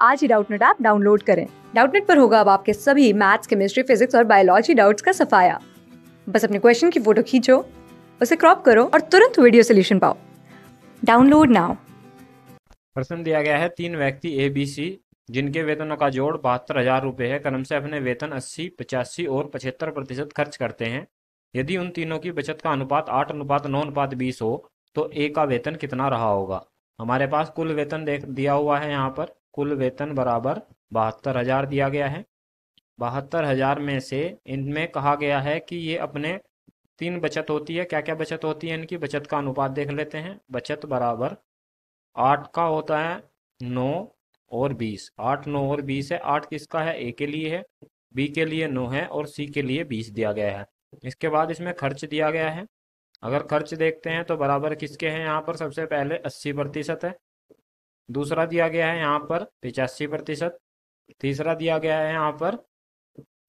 आज ही Doubtnut app download करें। Doubtnut पर होगा अब आपके सभी मैथ्स, केमिस्ट्री, फिजिक्स और बायोलॉजी डाउट्स का सफाया। बस अपने क्वेश्चन की फोटो खींचो, उसे क्रॉप करो और तुरंत वीडियो सोल्यूशन पाओ। Download now. प्रश्न दिया गया है, 3 व्यक्ति ए बी सी जिनके वेतनों का जोड़ 72,000 रुपये है, क्रम से अपने वेतन 80, 85 और 75% खर्च करते हैं। यदि उन तीनों की बचत का अनुपात 8:9:20 हो तो ए का वेतन कितना रहा होगा। हमारे पास कुल वेतन दिया हुआ है, यहाँ पर कुल वेतन बराबर 72,000 दिया गया है। 72,000 में से इनमें कहा गया है कि ये अपने 3 बचत होती है। क्या क्या बचत होती है इनकी? बचत का अनुपात देख लेते हैं। बचत बराबर 8 का होता है 9 और 20। 8, 9 और 20 है। 8 किसका है? ए के लिए है, बी के लिए 9 है और सी के लिए 20 दिया गया है। इसके बाद इसमें खर्च दिया गया है। अगर खर्च देखते हैं तो बराबर किसके हैं यहाँ पर? सबसे पहले 80% है, दूसरा दिया गया है यहाँ पर 85%, तीसरा दिया गया है यहाँ पर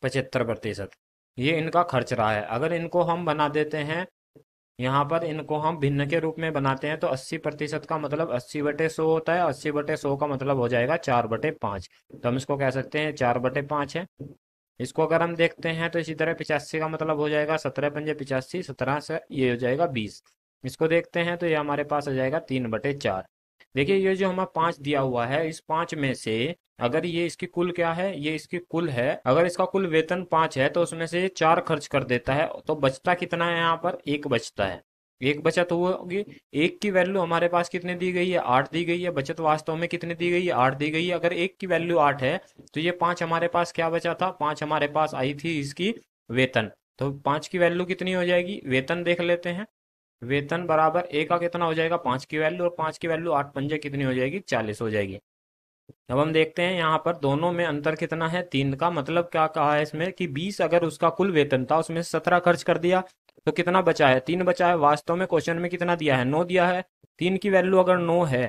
75%। ये इनका खर्च रहा है। अगर इनको हम बना देते हैं, यहाँ पर इनको हम भिन्न के रूप में बनाते हैं तो 80% का मतलब 80/100 होता है। 80/100 का मतलब हो जाएगा 4/5। तो हम इसको कह सकते हैं 4/5 है। इसको अगर हम देखते हैं तो इसी तरह 85 का मतलब हो जाएगा 17×5 = 85, 17 से ये हो जाएगा 20। इसको देखते हैं तो ये हमारे पास आ जाएगा 3/4। देखिए ये जो हमें 5 दिया हुआ है, इस 5 में से अगर ये इसकी कुल क्या है, ये इसकी कुल है। अगर इसका कुल वेतन 5 है तो उसमें से ये 4 खर्च कर देता है, तो बचता कितना है? यहाँ पर 1 बचता है। एक बचत होगी। एक की वैल्यू हमारे पास कितनी दी गई है? 8 दी गई है। बचत वास्तव में कितनी दी गई है? 8 दी गई है। अगर एक की वैल्यू 8 है तो ये 5 हमारे पास क्या बचा था? 5 हमारे पास आई थी इसकी वेतन। तो 5 की वैल्यू कितनी हो जाएगी? वेतन देख लेते हैं। वेतन बराबर ए का कितना हो जाएगा? 5 की वैल्यू, और 5 की वैल्यू 8 पंजे कितनी हो जाएगी? 40 हो जाएगी। अब हम देखते हैं यहाँ पर दोनों में अंतर कितना है? 3 का। मतलब क्या कहा है इसमें कि 20 अगर उसका कुल वेतन था, उसमें से 17 खर्च कर दिया तो कितना बचा है? 3 बचा है। वास्तव में क्वेश्चन में कितना दिया है? 9 दिया है। 3 की वैल्यू अगर 9 है,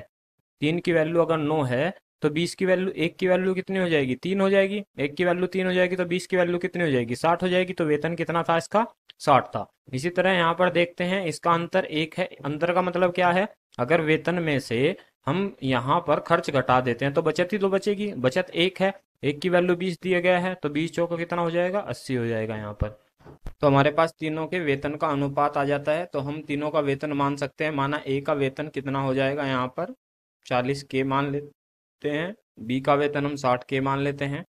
3 की वैल्यू अगर 9 है तो 20 की वैल्यू, 1 की वैल्यू कितनी हो जाएगी? 3 हो जाएगी। 1 की वैल्यू 3 हो जाएगी तो 20 की वैल्यू कितनी हो जाएगी? 60 हो जाएगी। तो वेतन कितना था इसका? 60 था। इसी तरह यहाँ पर देखते हैं, इसका अंतर 1 है। अंतर का मतलब क्या है? अगर वेतन में से हम यहाँ पर खर्च घटा देते हैं तो बचत ही तो बचेगी। बचत 1 है। 1 की वैल्यू 20 दिया गया है तो 20 चौका कितना हो जाएगा? 80 हो जाएगा यहाँ पर। तो हमारे पास तीनों के वेतन का अनुपात आ जाता है। तो हम तीनों का वेतन मान सकते हैं। माना ए का वेतन कितना हो जाएगा? यहाँ पर 40K मान लेते हैं। बी का वेतन हम 60K मान लेते हैं।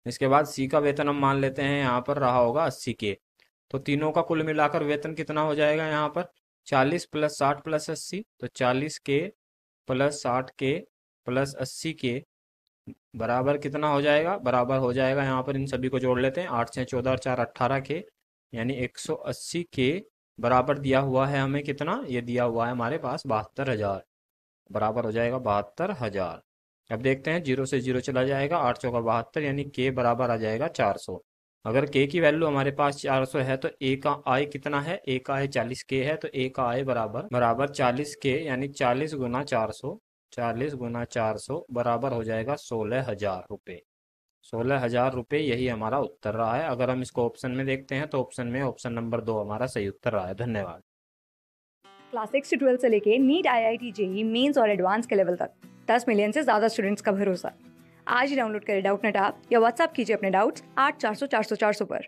इसके बाद सी का वेतन हम मान लेते हैं यहाँ पर रहा होगा 80K। तो तीनों का कुल मिलाकर वेतन कितना हो जाएगा यहाँ पर? 40 + 60 + 80। तो 40K + 60K + 80K बराबर कितना हो जाएगा? बराबर हो जाएगा, यहाँ पर इन सभी को जोड़ लेते हैं, 8 से 14 और 4 18K, यानी 180K बराबर दिया हुआ है हमें। कितना ये दिया हुआ है हमारे पास? 72,000 बराबर हो जाएगा 72,000। अब देखते हैं, 0 से 0 चला जाएगा, 8 चौका 72, यानी के बराबर आ जाएगा 400। अगर के की वैल्यू हमारे पास 400 है तो ए का आय कितना है? ए का आय 40K है, तो ए का आय बराबर बराबर 40K, यानी 40 × 400, 40 × 400 बराबर हो जाएगा 16,000 रुपये। 16,000 रुपये, यही हमारा उत्तर रहा है। अगर हम इसको ऑप्शन में देखते हैं तो ऑप्शन में ऑप्शन नंबर 2 हमारा सही उत्तर रहा है। धन्यवाद। क्लास 6 से 12 से लेके नीट, IIT, JEE मेंस और एडवांस के लेवल तक 10 मिलियन से ज्यादा स्टूडेंट्स का भरोसा। आज ही डाउनलोड करें डाउटनेट ऐप या व्हाट्सएप कीजिए अपने डाउट्स 8400 400 400 पर।